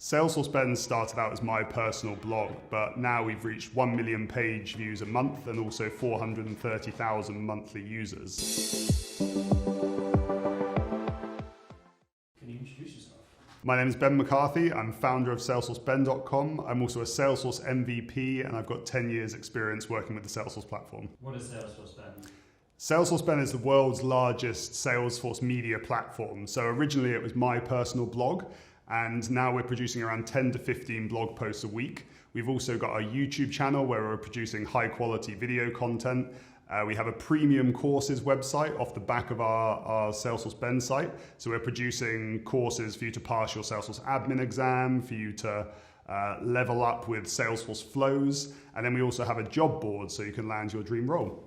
Salesforce Ben started out as my personal blog, but now we've reached 1 million page views a month and also 430,000 monthly users. Can you introduce yourself? My name is Ben McCarthy. I'm founder of SalesforceBen.com. I'm also a Salesforce MVP, and I've got 10 years experience working with the Salesforce platform. What is Salesforce Ben? Salesforce Ben is the world's largest Salesforce media platform. So originally it was my personal blog, and now we're producing around 10 to 15 blog posts a week. We've also got a YouTube channel where we're producing high quality video content. We have a premium courses website off the back of our Salesforce Ben site. So we're producing courses for you to pass your Salesforce admin exam, for you to level up with Salesforce flows. And then we also have a job board so you can land your dream role.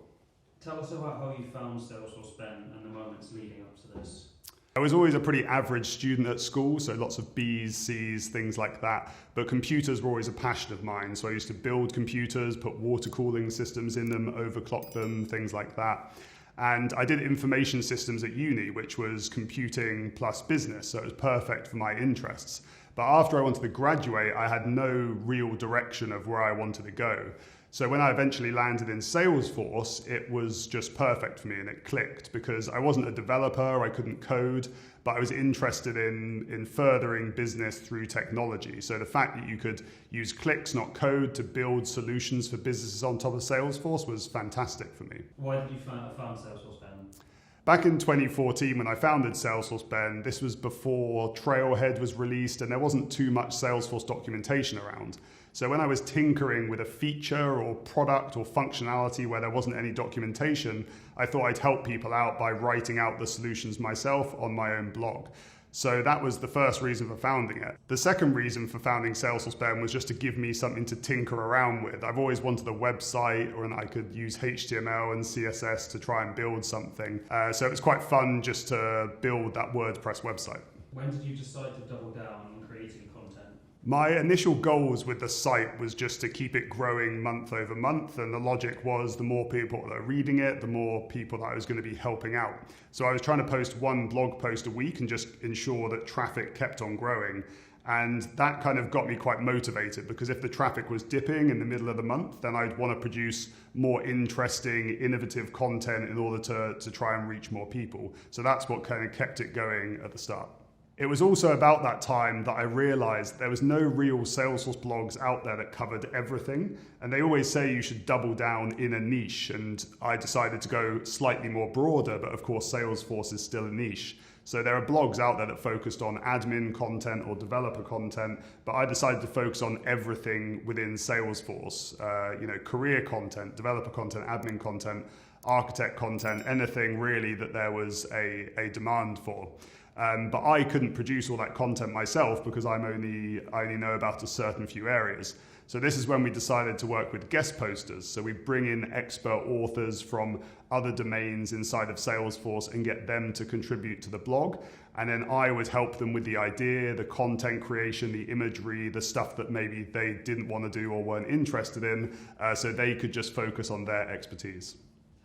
Tell us about how you found Salesforce Ben and the moments leading up to this. I was always a pretty average student at school, so lots of B's, C's, things like that. But computers were always a passion of mine. So I used to build computers, put water cooling systems in them, overclock them, things like that. And I did information systems at uni, which was computing plus business. So it was perfect for my interests. But after I wanted to graduate, I had no real direction of where I wanted to go. So when I eventually landed in Salesforce, it was just perfect for me and it clicked because I wasn't a developer, I couldn't code, but I was interested in furthering business through technology. So the fact that you could use clicks, not code, to build solutions for businesses on top of Salesforce was fantastic for me. Why did you found Salesforce Ben? Back in 2014, when I founded Salesforce Ben, this was before Trailhead was released and there wasn't too much Salesforce documentation around. So when I was tinkering with a feature or product or functionality where there wasn't any documentation, I thought I'd help people out by writing out the solutions myself on my own blog. So that was the first reason for founding it. The second reason for founding Salesforce Ben was just to give me something to tinker around with. I've always wanted a website or I could use HTML and CSS to try and build something. So it was quite fun just to build that WordPress website. When did you decide to double down on creating content? My initial goals with the site was just to keep it growing month over month, and the logic was the more people that are reading it, the more people that I was going to be helping out. So I was trying to post one blog post a week and just ensure that traffic kept on growing. And that kind of got me quite motivated because if the traffic was dipping in the middle of the month, then I'd want to produce more interesting, innovative content in order to try and reach more people. So that's what kind of kept it going at the start. It was also about that time that I realized there was no real Salesforce blogs out there that covered everything. And they always say you should double down in a niche. And I decided to go slightly more broader, but of course Salesforce is still a niche. So there are blogs out there that focused on admin content or developer content, but I decided to focus on everything within Salesforce, career content, developer content, admin content, architect content, anything really that there was a demand for. But I couldn't produce all that content myself because I only know about a certain few areas. So this is when we decided to work with guest posters. So we bring in expert authors from other domains inside of Salesforce and get them to contribute to the blog. And then I would help them with the idea, the content creation, the imagery, the stuff that maybe they didn't want to do or weren't interested in, so they could just focus on their expertise.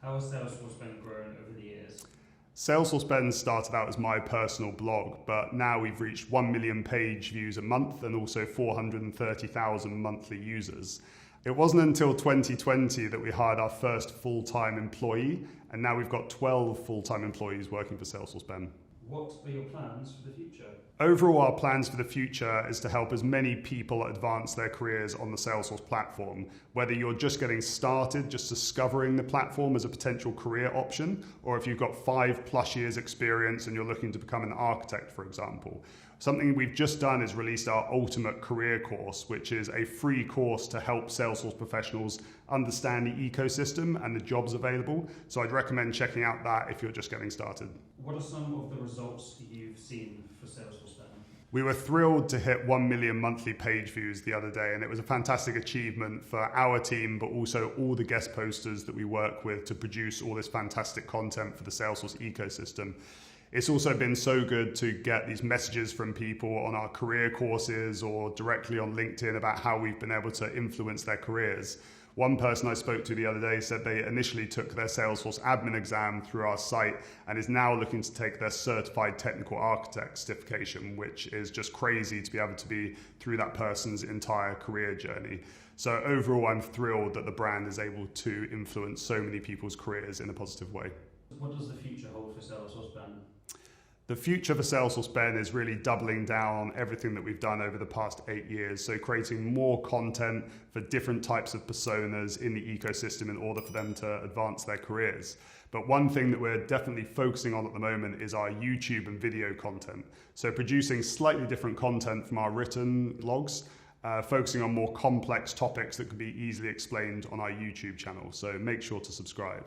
How has Salesforce Ben grown over the years? Salesforce Ben started out as my personal blog, but now we've reached 1 million page views a month and also 430,000 monthly users. It wasn't until 2020 that we hired our first full-time employee, and now we've got 12 full-time employees working for Salesforce Ben. What are your plans for the future? Overall, our plans for the future is to help as many people advance their careers on the Salesforce platform, whether you're just getting started, just discovering the platform as a potential career option, or if you've got 5+ years experience and you're looking to become an architect, for example. Something we've just done is released our Ultimate Career Course, which is a free course to help Salesforce professionals understand the ecosystem and the jobs available. So I'd recommend checking out that if you're just getting started. What are some of the results you've seen for Salesforce Ben? We were thrilled to hit 1 million monthly page views the other day, and it was a fantastic achievement for our team, but also all the guest posters that we work with to produce all this fantastic content for the Salesforce ecosystem. It's also been so good to get these messages from people on our career courses or directly on LinkedIn about how we've been able to influence their careers. One person I spoke to the other day said they initially took their Salesforce admin exam through our site and is now looking to take their certified technical architect certification, which is just crazy to be able to be through that person's entire career journey. So overall, I'm thrilled that the brand is able to influence so many people's careers in a positive way. What does the future hold for Salesforce Ben? The future for Salesforce Ben is really doubling down on everything that we've done over the past 8 years. So creating more content for different types of personas in the ecosystem in order for them to advance their careers. But one thing that we're definitely focusing on at the moment is our YouTube and video content. So producing slightly different content from our written blogs, focusing on more complex topics that can be easily explained on our YouTube channel. So make sure to subscribe.